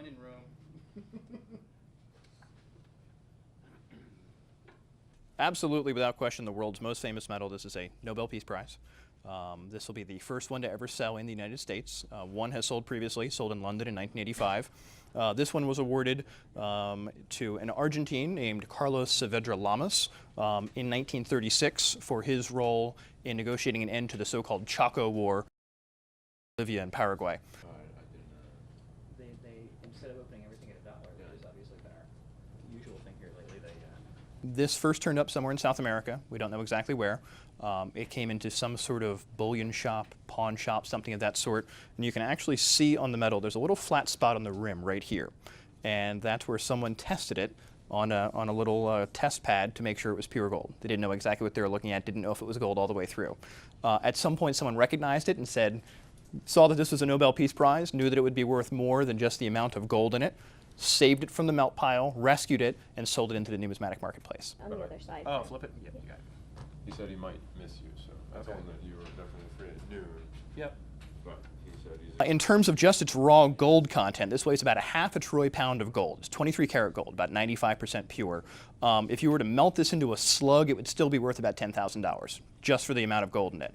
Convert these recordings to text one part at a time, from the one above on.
When in Rome. Absolutely, without question, the world's most famous medal. This is a Nobel Peace Prize. This will be the first one to ever sell in the United States. One has sold previously, sold in London in 1985. This one was awarded to an Argentine named Carlos Saavedra Lamas in 1936 for his role in negotiating an end to the so-called Chaco War, Bolivia and Paraguay. They instead of opening everything at $1, which is obviously the usual thing here lately, This first turned up somewhere in South America. We don't know exactly where. It came into some sort of bullion shop, pawn shop, something of that sort. And you can actually see on the medal, there's a little flat spot on the rim right here. And that's where someone tested it on a little test pad to make sure it was pure gold. They didn't know exactly what they were looking at, didn't know if it was gold all the way through. At some point, someone recognized it and saw that this was a Nobel Peace Prize, knew that it would be worth more than just the amount of gold in it, saved it from the melt pile, rescued it, and sold it into the numismatic marketplace. On the other side. Oh, flip it? Yeah, you got it. He said he might miss you, so I told him that you were definitely afraid at noon. Yep. But he said he's... In terms of just its raw gold content, this weighs about a half a troy pound of gold. It's 23 karat gold, about 95% pure. If you were to melt this into a slug, it would still be worth about $10,000, just for the amount of gold in it.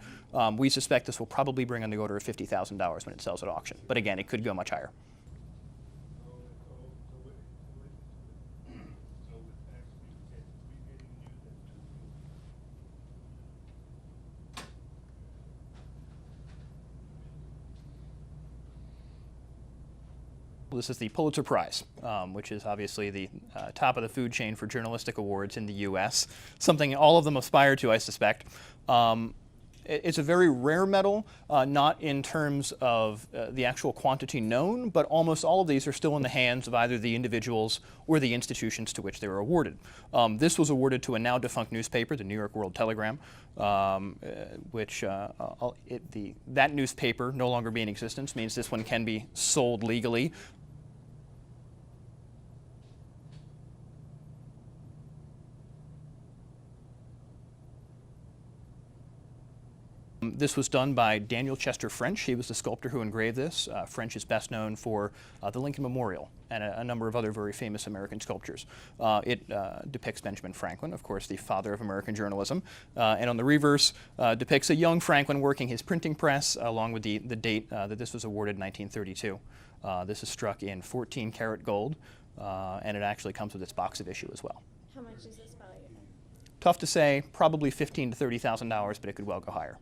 We suspect this will probably bring on the order of $50,000 when it sells at auction. But again, it could go much higher. This is the Pulitzer Prize, which is obviously the top of the food chain for journalistic awards in the U.S., something all of them aspire to, I suspect. It's a very rare medal, not in terms of the actual quantity known, but almost all of these are still in the hands of either the individuals or the institutions to which they were awarded. This was awarded to a now defunct newspaper, the New York World Telegram, which that newspaper no longer being in existence means this one can be sold legally. This was done by Daniel Chester French. He was the sculptor who engraved this. French is best known for the Lincoln Memorial and a number of other very famous American sculptures. It depicts Benjamin Franklin, of course, the father of American journalism. And on the reverse depicts a young Franklin working his printing press, along with the date that this was awarded, 1932. This is struck in 14 karat gold, and it actually comes with its box of issue as well. How much is this valued? Tough to say, probably $15,000 to $30,000, but it could well go higher.